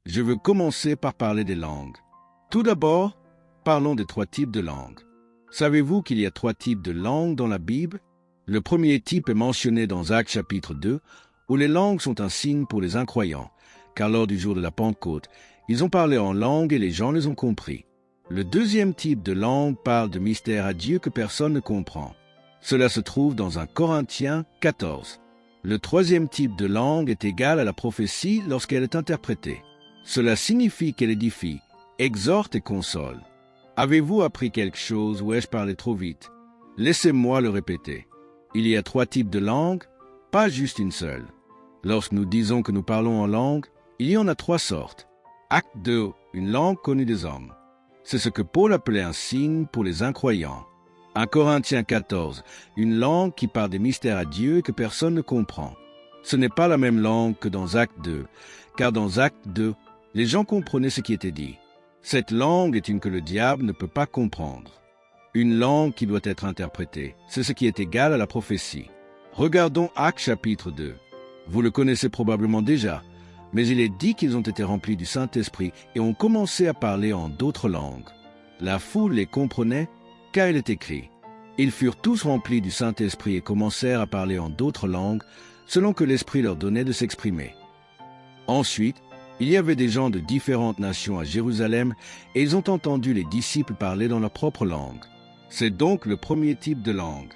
Je veux commencer par parler des langues. Tout d'abord, parlons des 3 types de langues. Savez-vous qu'il y a 3 types de langues dans la Bible? Le premier type est mentionné dans Actes chapitre 2, où les langues sont un signe pour les incroyants, car lors du jour de la Pentecôte, ils ont parlé en langue et les gens les ont compris. Le deuxième type de langue parle de mystères à Dieu que personne ne comprend. Cela se trouve dans 1 Corinthiens 14. Le troisième type de langue est égal à la prophétie lorsqu'elle est interprétée. Cela signifie qu'elle édifie, exhorte et console. Avez-vous appris quelque chose ou ai-je parlé trop vite? Laissez-moi le répéter. Il y a 3 types de langues, pas juste une seule. Lorsque nous disons que nous parlons en langue, il y en a 3 sortes. Acte 2, une langue connue des hommes. C'est ce que Paul appelait un signe pour les incroyants. 1 Corinthiens 14, une langue qui parle des mystères à Dieu et que personne ne comprend. Ce n'est pas la même langue que dans Acte 2, car dans Acte 2, les gens comprenaient ce qui était dit. Cette langue est une que le diable ne peut pas comprendre. Une langue qui doit être interprétée, c'est ce qui est égal à la prophétie. Regardons Actes chapitre 2. Vous le connaissez probablement déjà, mais il est dit qu'ils ont été remplis du Saint-Esprit et ont commencé à parler en d'autres langues. La foule les comprenait, car il est écrit. Ils furent tous remplis du Saint-Esprit et commencèrent à parler en d'autres langues, selon que l'Esprit leur donnait de s'exprimer. Ensuite, il y avait des gens de différentes nations à Jérusalem, et ils ont entendu les disciples parler dans leur propre langue. C'est donc le premier type de langue.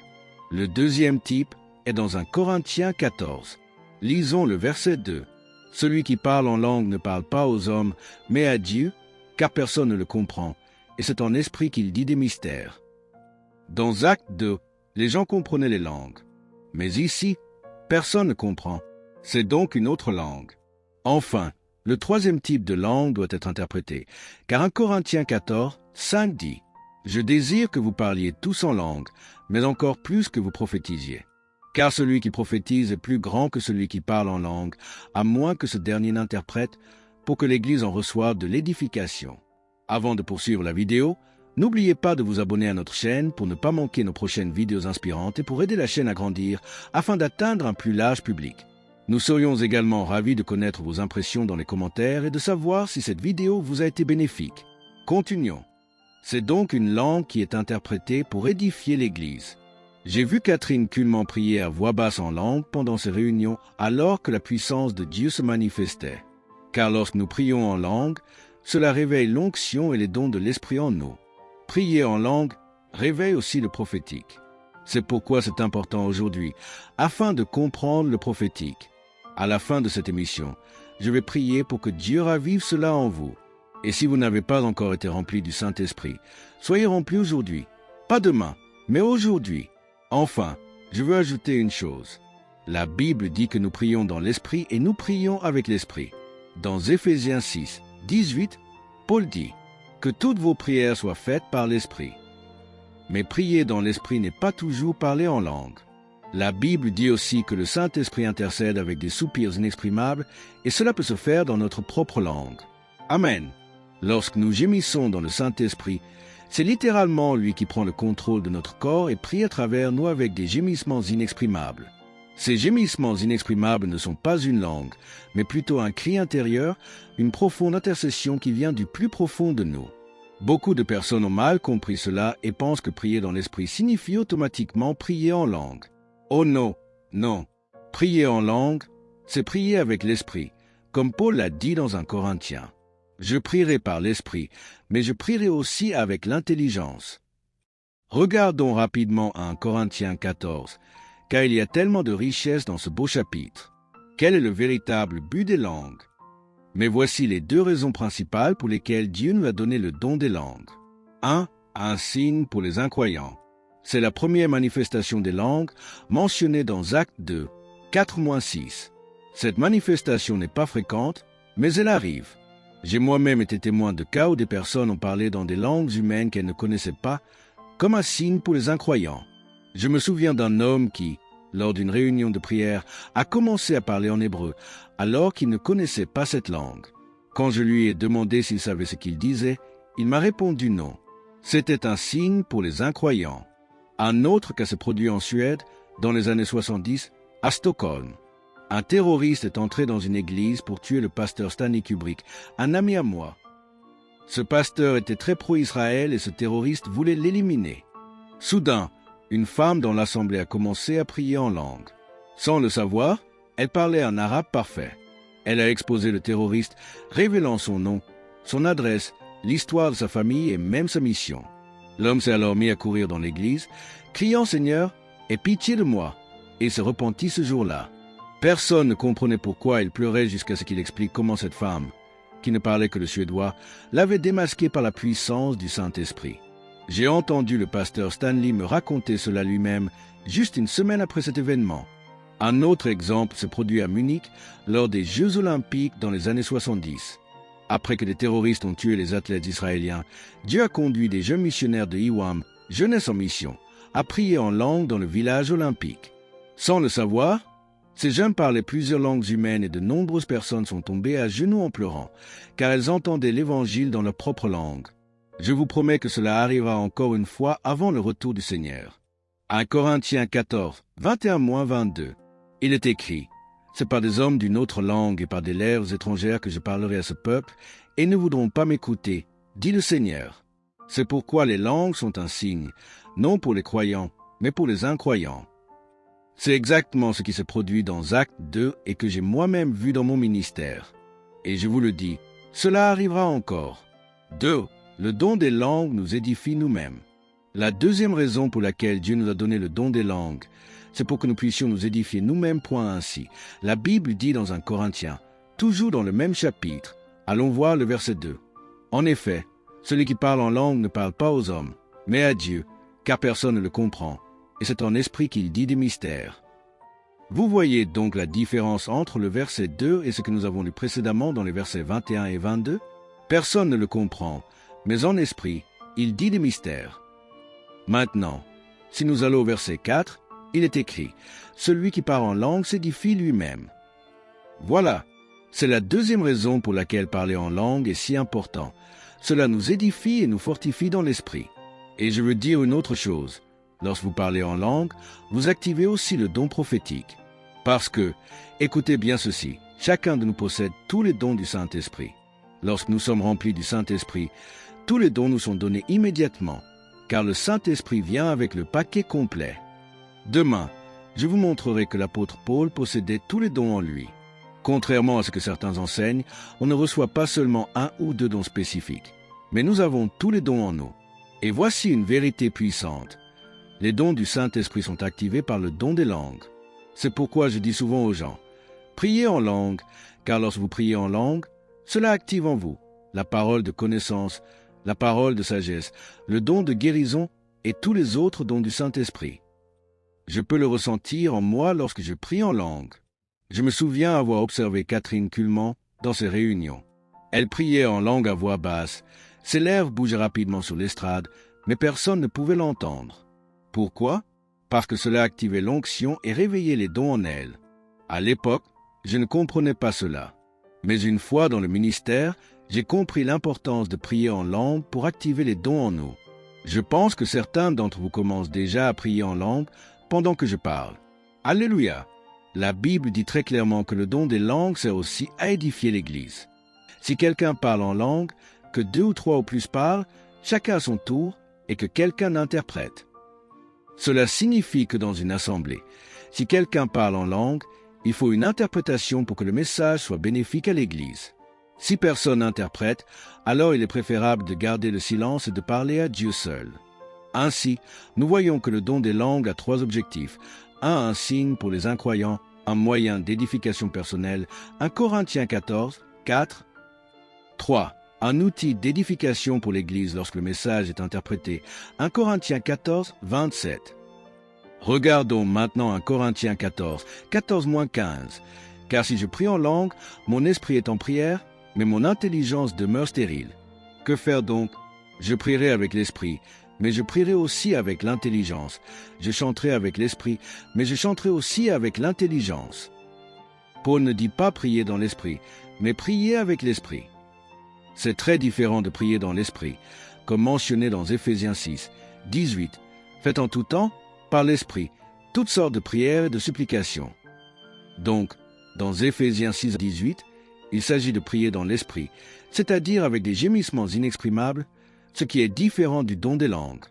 Le deuxième type est dans 1 Corinthiens 14. Lisons le verset 2. Celui qui parle en langue ne parle pas aux hommes, mais à Dieu, car personne ne le comprend, et c'est en esprit qu'il dit des mystères. Dans Acte 2, les gens comprenaient les langues. Mais ici, personne ne comprend. C'est donc une autre langue. Enfin, le troisième type de langue doit être interprété, car 1 Corinthiens 14, 5 dit « Je désire que vous parliez tous en langue, mais encore plus que vous prophétisiez. Car celui qui prophétise est plus grand que celui qui parle en langue, à moins que ce dernier n'interprète, pour que l'Église en reçoive de l'édification. » Avant de poursuivre la vidéo, n'oubliez pas de vous abonner à notre chaîne pour ne pas manquer nos prochaines vidéos inspirantes et pour aider la chaîne à grandir afin d'atteindre un plus large public. Nous serions également ravis de connaître vos impressions dans les commentaires et de savoir si cette vidéo vous a été bénéfique. Continuons. C'est donc une langue qui est interprétée pour édifier l'Église. J'ai vu Catherine Kuhlman prier à voix basse en langue pendant ces réunions alors que la puissance de Dieu se manifestait. Car lorsque nous prions en langue, cela réveille l'onction et les dons de l'Esprit en nous. Prier en langue réveille aussi le prophétique. C'est pourquoi c'est important aujourd'hui, afin de comprendre le prophétique. À la fin de cette émission, je vais prier pour que Dieu ravive cela en vous. Et si vous n'avez pas encore été rempli du Saint-Esprit, soyez remplis aujourd'hui. Pas demain, mais aujourd'hui. Enfin, je veux ajouter une chose. La Bible dit que nous prions dans l'Esprit et nous prions avec l'Esprit. Dans Éphésiens 6, 18, Paul dit que toutes vos prières soient faites par l'Esprit. Mais prier dans l'Esprit n'est pas toujours parler en langue. La Bible dit aussi que le Saint-Esprit intercède avec des soupirs inexprimables et cela peut se faire dans notre propre langue. Amen. Lorsque nous gémissons dans le Saint-Esprit, c'est littéralement lui qui prend le contrôle de notre corps et prie à travers nous avec des gémissements inexprimables. Ces gémissements inexprimables ne sont pas une langue, mais plutôt un cri intérieur, une profonde intercession qui vient du plus profond de nous. Beaucoup de personnes ont mal compris cela et pensent que prier dans l'Esprit signifie automatiquement prier en langue. Oh non, non. Prier en langue, c'est prier avec l'Esprit, comme Paul l'a dit dans 1 Corinthiens. Je prierai par l'Esprit, mais je prierai aussi avec l'intelligence. Regardons rapidement 1 Corinthiens 14, car il y a tellement de richesses dans ce beau chapitre. Quel est le véritable but des langues? Mais voici les 2 raisons principales pour lesquelles Dieu nous a donné le don des langues. 1. Un signe pour les incroyants. C'est la première manifestation des langues mentionnée dans Acte 2, 4-6. Cette manifestation n'est pas fréquente, mais elle arrive. J'ai moi-même été témoin de cas où des personnes ont parlé dans des langues humaines qu'elles ne connaissaient pas, comme un signe pour les incroyants. Je me souviens d'un homme qui, lors d'une réunion de prière, a commencé à parler en hébreu, alors qu'il ne connaissait pas cette langue. Quand je lui ai demandé s'il savait ce qu'il disait, il m'a répondu non. C'était un signe pour les incroyants. Un autre cas s'est produit en Suède, dans les années 70, à Stockholm. Un terroriste est entré dans une église pour tuer le pasteur Stanley Kubrick, un ami à moi. Ce pasteur était très pro-Israël et ce terroriste voulait l'éliminer. Soudain, une femme dans l'assemblée a commencé à prier en langue. Sans le savoir, elle parlait un arabe parfait. Elle a exposé le terroriste, révélant son nom, son adresse, l'histoire de sa famille et même sa mission. L'homme s'est alors mis à courir dans l'église, criant « Seigneur, aie pitié de moi !» et se repentit ce jour-là. Personne ne comprenait pourquoi il pleurait jusqu'à ce qu'il explique comment cette femme, qui ne parlait que le suédois, l'avait démasqué par la puissance du Saint-Esprit. J'ai entendu le pasteur Stanley me raconter cela lui-même juste une semaine après cet événement. Un autre exemple se produit à Munich lors des Jeux olympiques dans les années 70. Après que des terroristes ont tué les athlètes israéliens, Dieu a conduit des jeunes missionnaires de IWAM, Jeunesse en mission, à prier en langue dans le village olympique. Sans le savoir, ces jeunes parlaient plusieurs langues humaines et de nombreuses personnes sont tombées à genoux en pleurant, car elles entendaient l'Évangile dans leur propre langue. Je vous promets que cela arrivera encore une fois avant le retour du Seigneur. 1 Corinthiens 14, 21-22. Il est écrit, « C'est par des hommes d'une autre langue et par des lèvres étrangères que je parlerai à ce peuple, et ils ne voudront pas m'écouter, dit le Seigneur. C'est pourquoi les langues sont un signe, non pour les croyants, mais pour les incroyants. » C'est exactement ce qui se produit dans Actes 2 et que j'ai moi-même vu dans mon ministère. Et je vous le dis, cela arrivera encore. 2. Le don des langues nous édifie nous-mêmes. La deuxième raison pour laquelle Dieu nous a donné le don des langues, c'est pour que nous puissions nous édifier nous-mêmes, point ainsi. La Bible dit dans 1 Corinthiens, toujours dans le même chapitre, allons voir le verset 2. En effet, celui qui parle en langue ne parle pas aux hommes, mais à Dieu, car personne ne le comprend, et c'est en esprit qu'il dit des mystères. Vous voyez donc la différence entre le verset 2 et ce que nous avons lu précédemment dans les versets 21 et 22? Personne ne le comprend, mais en esprit, il dit des mystères. Maintenant, si nous allons au verset 4, il est écrit « Celui qui parle en langue s'édifie lui-même ». Voilà, c'est la deuxième raison pour laquelle parler en langue est si important. Cela nous édifie et nous fortifie dans l'esprit. Et je veux dire une autre chose. Lorsque vous parlez en langue, vous activez aussi le don prophétique. Parce que, écoutez bien ceci, chacun de nous possède tous les dons du Saint-Esprit. Lorsque nous sommes remplis du Saint-Esprit, tous les dons nous sont donnés immédiatement, car le Saint-Esprit vient avec le paquet complet. Demain, je vous montrerai que l'apôtre Paul possédait tous les dons en lui. Contrairement à ce que certains enseignent, on ne reçoit pas seulement un ou deux dons spécifiques, mais nous avons tous les dons en nous. Et voici une vérité puissante. Les dons du Saint-Esprit sont activés par le don des langues. C'est pourquoi je dis souvent aux gens, priez en langue, car lorsque vous priez en langue, cela active en vous la parole de connaissance, la parole de sagesse, le don de guérison et tous les autres dons du Saint-Esprit. Je peux le ressentir en moi lorsque je prie en langue. Je me souviens avoir observé Catherine Kuhlman dans ses réunions. Elle priait en langue à voix basse, ses lèvres bougeaient rapidement sur l'estrade, mais personne ne pouvait l'entendre. Pourquoi? Parce que cela activait l'onction et réveillait les dons en elle. À l'époque, je ne comprenais pas cela. Mais une fois dans le ministère, j'ai compris l'importance de prier en langue pour activer les dons en nous. Je pense que certains d'entre vous commencent déjà à prier en langue pendant que je parle. Alléluia! La Bible dit très clairement que le don des langues sert aussi à édifier l'Église. Si quelqu'un parle en langue, que 2 ou 3 ou plus parlent, chacun à son tour, et que quelqu'un interprète. Cela signifie que dans une assemblée, si quelqu'un parle en langue, il faut une interprétation pour que le message soit bénéfique à l'Église. Si personne n'interprète, alors il est préférable de garder le silence et de parler à Dieu seul. Ainsi, nous voyons que le don des langues a 3 objectifs. 1, un signe pour les incroyants, un moyen d'édification personnelle, 1 Corinthiens 14, 4. 3. Un outil d'édification pour l'Église lorsque le message est interprété, 1 Corinthiens 14, 27. Regardons maintenant 1 Corinthiens 14, 14-15. Car si je prie en langue, mon esprit est en prière, mais mon intelligence demeure stérile. Que faire donc? Je prierai avec l'esprit, mais je prierai aussi avec l'intelligence. Je chanterai avec l'esprit, mais je chanterai aussi avec l'intelligence. Paul ne dit pas prier dans l'esprit, mais prier avec l'esprit. C'est très différent de prier dans l'esprit, comme mentionné dans Éphésiens 6, 18. Faites en tout temps, par l'esprit, toutes sortes de prières et de supplications. Donc, Dans Éphésiens 6:18, il s'agit de prier dans l'esprit, c'est-à-dire avec des gémissements inexprimables, ce qui est différent du don des langues.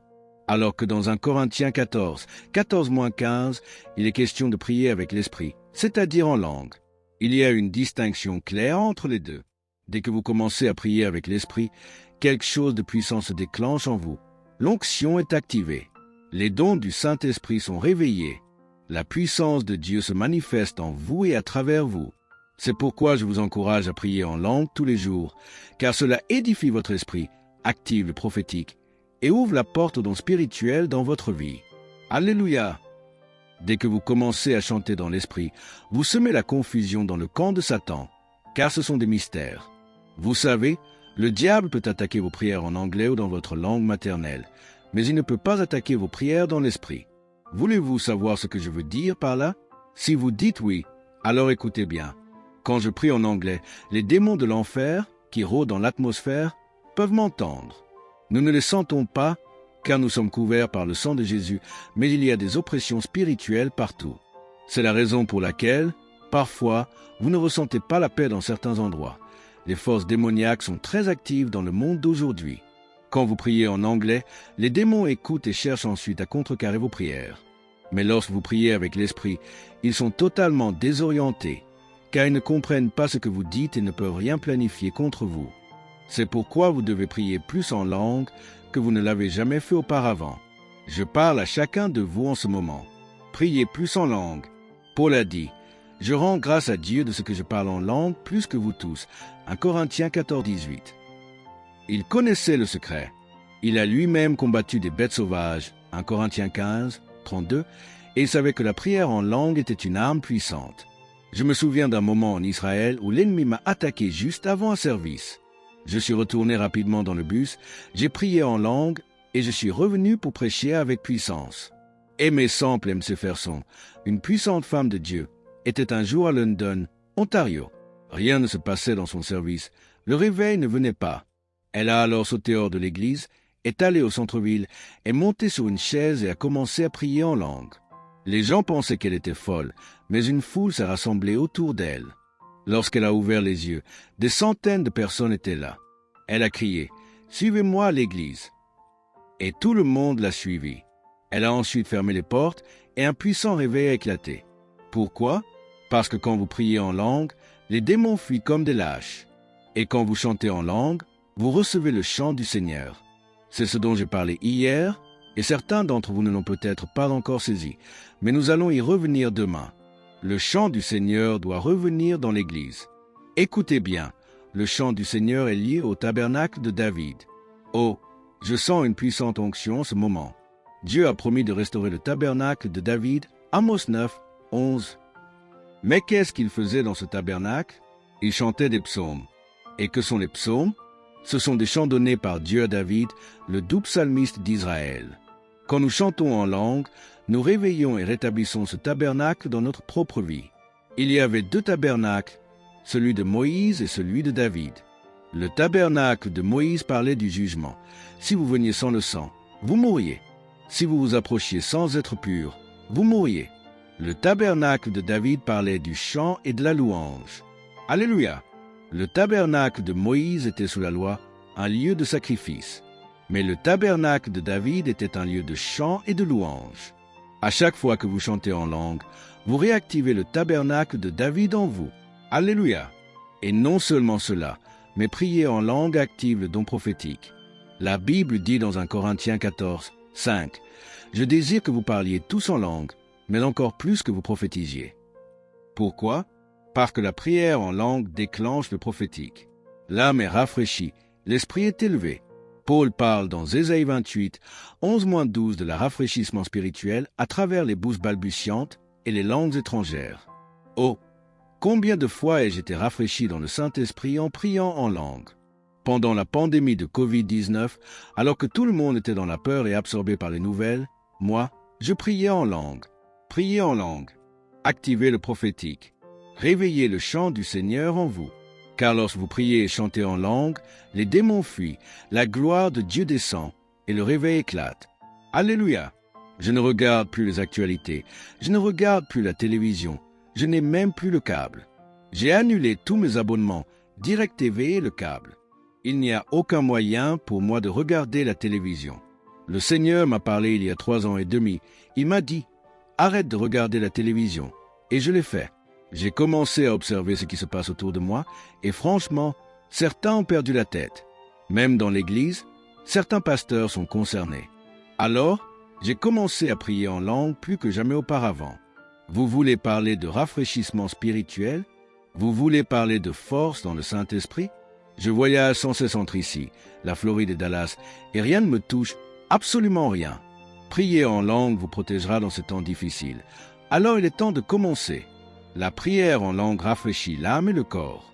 Alors que dans 1 Corinthiens 14:15, il est question de prier avec l'esprit, c'est-à-dire en langue. Il y a une distinction claire entre les deux. Dès que vous commencez à prier avec l'esprit, quelque chose de puissant se déclenche en vous. L'onction est activée. Les dons du Saint-Esprit sont réveillés. La puissance de Dieu se manifeste en vous et à travers vous. C'est pourquoi je vous encourage à prier en langue tous les jours, car cela édifie votre esprit, active le prophétique et ouvre la porte aux dons spirituels dans votre vie. Alléluia! Dès que vous commencez à chanter dans l'esprit, vous semez la confusion dans le camp de Satan, car ce sont des mystères. Vous savez, le diable peut attaquer vos prières en anglais ou dans votre langue maternelle, mais il ne peut pas attaquer vos prières dans l'esprit. Voulez-vous savoir ce que je veux dire par là? Si vous dites oui, alors écoutez bien. Quand je prie en anglais, les démons de l'enfer, qui rôdent dans l'atmosphère, peuvent m'entendre. Nous ne les sentons pas, car nous sommes couverts par le sang de Jésus, mais il y a des oppressions spirituelles partout. C'est la raison pour laquelle, parfois, vous ne ressentez pas la paix dans certains endroits. Les forces démoniaques sont très actives dans le monde d'aujourd'hui. Quand vous priez en anglais, les démons écoutent et cherchent ensuite à contrecarrer vos prières. Mais lorsque vous priez avec l'esprit, ils sont totalement désorientés, car ils ne comprennent pas ce que vous dites et ne peuvent rien planifier contre vous. C'est pourquoi vous devez prier plus en langue que vous ne l'avez jamais fait auparavant. Je parle à chacun de vous en ce moment. Priez plus en langue. Paul a dit, « Je rends grâce à Dieu de ce que je parle en langue plus que vous tous. » 1 Corinthiens 14:18. Il connaissait le secret. Il a lui-même combattu des bêtes sauvages. 1 Corinthiens 15:32. Et il savait que la prière en langue était une arme puissante. Je me souviens d'un moment en Israël où l'ennemi m'a attaqué juste avant un service. Je suis retourné rapidement dans le bus, j'ai prié en langue et je suis revenu pour prêcher avec puissance. Aimée Sample McPherson, une puissante femme de Dieu, était un jour à London, Ontario. Rien ne se passait dans son service. Le réveil ne venait pas. Elle a alors sauté hors de l'église, est allée au centre-ville, est montée sur une chaise et a commencé à prier en langue. Les gens pensaient qu'elle était folle, mais une foule s'est rassemblée autour d'elle. Lorsqu'elle a ouvert les yeux, des centaines de personnes étaient là. Elle a crié « Suivez-moi à l'église !» Et tout le monde l'a suivie. Elle a ensuite fermé les portes et un puissant réveil a éclaté. Pourquoi? Parce que quand vous priez en langue, les démons fuient comme des lâches. Et quand vous chantez en langue, vous recevez le chant du Seigneur. C'est ce dont j'ai parlé hier, et certains d'entre vous ne l'ont peut-être pas encore saisi, mais nous allons y revenir demain. Le chant du Seigneur doit revenir dans l'Église. Écoutez bien, le chant du Seigneur est lié au tabernacle de David. Oh, je sens une puissante onction en ce moment. Dieu a promis de restaurer le tabernacle de David, Amos 9:11. Mais qu'est-ce qu'il faisait dans ce tabernacle? Il chantait des psaumes. Et que sont les psaumes? Ce sont des chants donnés par Dieu à David, le doux psalmiste d'Israël. Quand nous chantons en langue, nous réveillons et rétablissons ce tabernacle dans notre propre vie. Il y avait deux tabernacles, celui de Moïse et celui de David. Le tabernacle de Moïse parlait du jugement. Si vous veniez sans le sang, vous mourriez. Si vous vous approchiez sans être pur, vous mourriez. Le tabernacle de David parlait du chant et de la louange. Alléluia! Le tabernacle de Moïse était sous la loi, un lieu de sacrifice. Mais le tabernacle de David était un lieu de chant et de louange. À chaque fois que vous chantez en langue, vous réactivez le tabernacle de David en vous. Alléluia! Et non seulement cela, mais prier en langue active le don prophétique. La Bible dit dans 1 Corinthiens 14:5, « Je désire que vous parliez tous en langue, mais encore plus que vous prophétisiez. » Pourquoi? Parce que la prière en langue déclenche le prophétique. L'âme est rafraîchie, l'esprit est élevé. Paul parle dans Ésaïe 28, 11-12 de la rafraîchissement spirituel à travers les bouches balbutiantes et les langues étrangères. Oh, combien de fois ai-je été rafraîchi dans le Saint-Esprit en priant en langue? Pendant la pandémie de Covid-19, alors que tout le monde était dans la peur et absorbé par les nouvelles, moi, je priais en langue. Priez en langue. Activez le prophétique. Réveillez le chant du Seigneur en vous. Car lorsque vous priez et chantez en langue, les démons fuient, la gloire de Dieu descend, et le réveil éclate. Alléluia! Je ne regarde plus les actualités, je ne regarde plus la télévision, je n'ai même plus le câble. J'ai annulé tous mes abonnements, Direct TV et le câble. Il n'y a aucun moyen pour moi de regarder la télévision. Le Seigneur m'a parlé il y a 3 ans et demi. Il m'a dit, arrête de regarder la télévision. Et je l'ai fait. J'ai commencé à observer ce qui se passe autour de moi et franchement, certains ont perdu la tête. Même dans l'église, certains pasteurs sont concernés. Alors, j'ai commencé à prier en langue plus que jamais auparavant. Vous voulez parler de rafraîchissement spirituel? Vous voulez parler de force dans le Saint-Esprit? Je voyage sans cesse entre ici, la Floride et Dallas, et rien ne me touche, absolument rien. Prier en langue vous protégera dans ces temps difficiles. Alors il est temps de commencer. La prière en langue rafraîchit l'âme et le corps.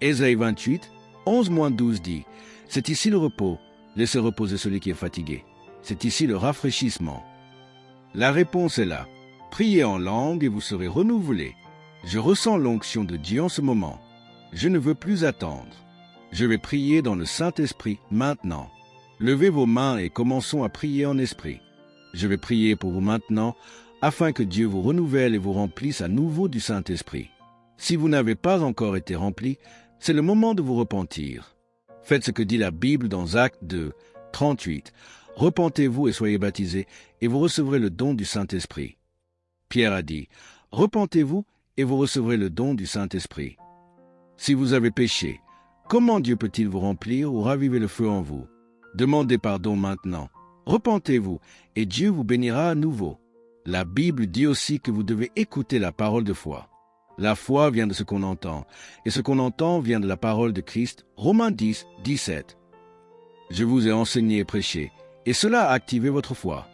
Ésaïe 28, 11-12 dit, « C'est ici le repos, laissez reposer celui qui est fatigué. C'est ici le rafraîchissement. » La réponse est là. Priez en langue et vous serez renouvelés. Je ressens l'onction de Dieu en ce moment. Je ne veux plus attendre. Je vais prier dans le Saint-Esprit maintenant. Levez vos mains et commençons à prier en esprit. Je vais prier pour vous maintenant, afin que Dieu vous renouvelle et vous remplisse à nouveau du Saint-Esprit. Si vous n'avez pas encore été rempli, c'est le moment de vous repentir. Faites ce que dit la Bible dans Actes 2, 38. « Repentez-vous et soyez baptisés, et vous recevrez le don du Saint-Esprit. » Pierre a dit, « Repentez-vous et vous recevrez le don du Saint-Esprit. » Si vous avez péché, comment Dieu peut-il vous remplir ou raviver le feu en vous? Demandez pardon maintenant. Repentez-vous, et Dieu vous bénira à nouveau. La Bible dit aussi que vous devez écouter la parole de foi. La foi vient de ce qu'on entend, et ce qu'on entend vient de la parole de Christ. Romains 10, 17. Je vous ai enseigné et prêché, et cela a activé votre foi.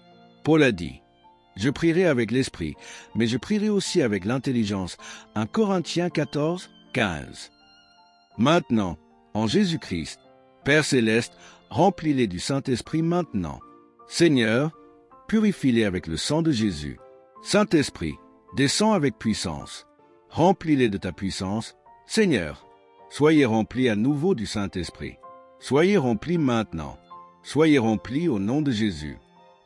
Paul a dit, « Je prierai avec l'esprit, mais je prierai aussi avec l'intelligence. » 1 Corinthiens 14, 15. Maintenant, en Jésus-Christ, Père céleste, remplis-les du Saint-Esprit maintenant. Seigneur, purifie-les avec le sang de Jésus. Saint-Esprit, descends avec puissance. Remplis-les de ta puissance. Seigneur, soyez remplis à nouveau du Saint-Esprit. Soyez remplis maintenant. Soyez remplis au nom de Jésus.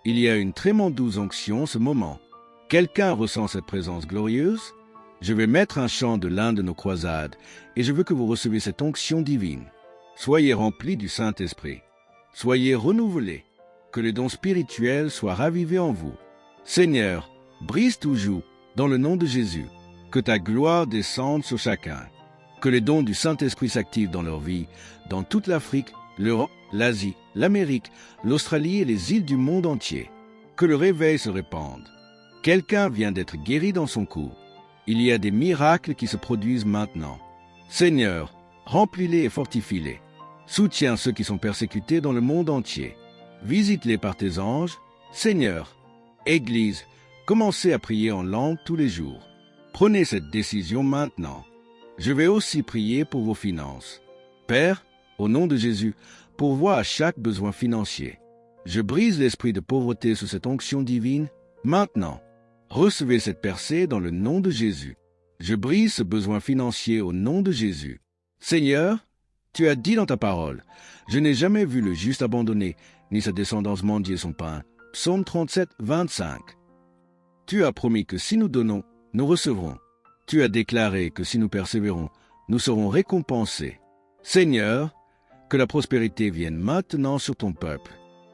Il y a une très douce onction en ce moment. Quelqu'un ressent cette présence glorieuse? Je vais mettre un chant de l'un de nos croisades, et je veux que vous receviez cette onction divine. Soyez remplis du Saint-Esprit. Soyez renouvelés. Que les dons spirituels soient ravivés en vous. Seigneur, brise toujours dans le nom de Jésus. Que ta gloire descende sur chacun. Que les dons du Saint-Esprit s'activent dans leur vie, dans toute l'Afrique, l'Europe, l'Asie, l'Amérique, l'Australie et les îles du monde entier. Que le réveil se répande. Quelqu'un vient d'être guéri dans son cou. Il y a des miracles qui se produisent maintenant. Seigneur, remplis-les et fortifie-les. Soutiens ceux qui sont persécutés dans le monde entier. Visite-les par tes anges. Seigneur, Église, commencez à prier en langue tous les jours. Prenez cette décision maintenant. Je vais aussi prier pour vos finances. Père, au nom de Jésus, pourvois à chaque besoin financier. Je brise l'esprit de pauvreté sous cette onction divine. Maintenant, recevez cette percée dans le nom de Jésus. Je brise ce besoin financier au nom de Jésus. Seigneur, tu as dit dans ta parole, « Je n'ai jamais vu le juste abandonné, ni sa descendance mendier son pain. » Psaume 37, 25. Tu as promis que si nous donnons, nous recevrons. Tu as déclaré que si nous persévérons, nous serons récompensés. Seigneur, que la prospérité vienne maintenant sur ton peuple.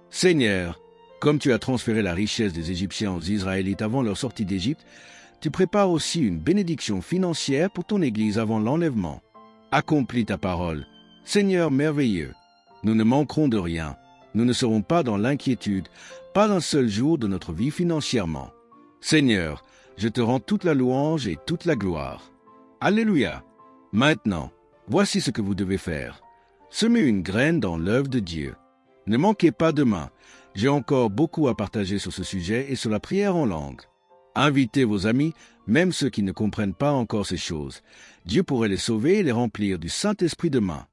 Seigneur, comme tu as transféré la richesse des Égyptiens aux Israélites avant leur sortie d'Égypte, tu prépares aussi une bénédiction financière pour ton Église avant l'enlèvement. Accomplis ta parole. Seigneur merveilleux, nous ne manquerons de rien. Nous ne serons pas dans l'inquiétude, pas un seul jour de notre vie financièrement. Seigneur, je te rends toute la louange et toute la gloire. Alléluia. Maintenant, voici ce que vous devez faire. Semez une graine dans l'œuvre de Dieu. Ne manquez pas demain. J'ai encore beaucoup à partager sur ce sujet et sur la prière en langue. Invitez vos amis, même ceux qui ne comprennent pas encore ces choses. Dieu pourrait les sauver et les remplir du Saint-Esprit demain.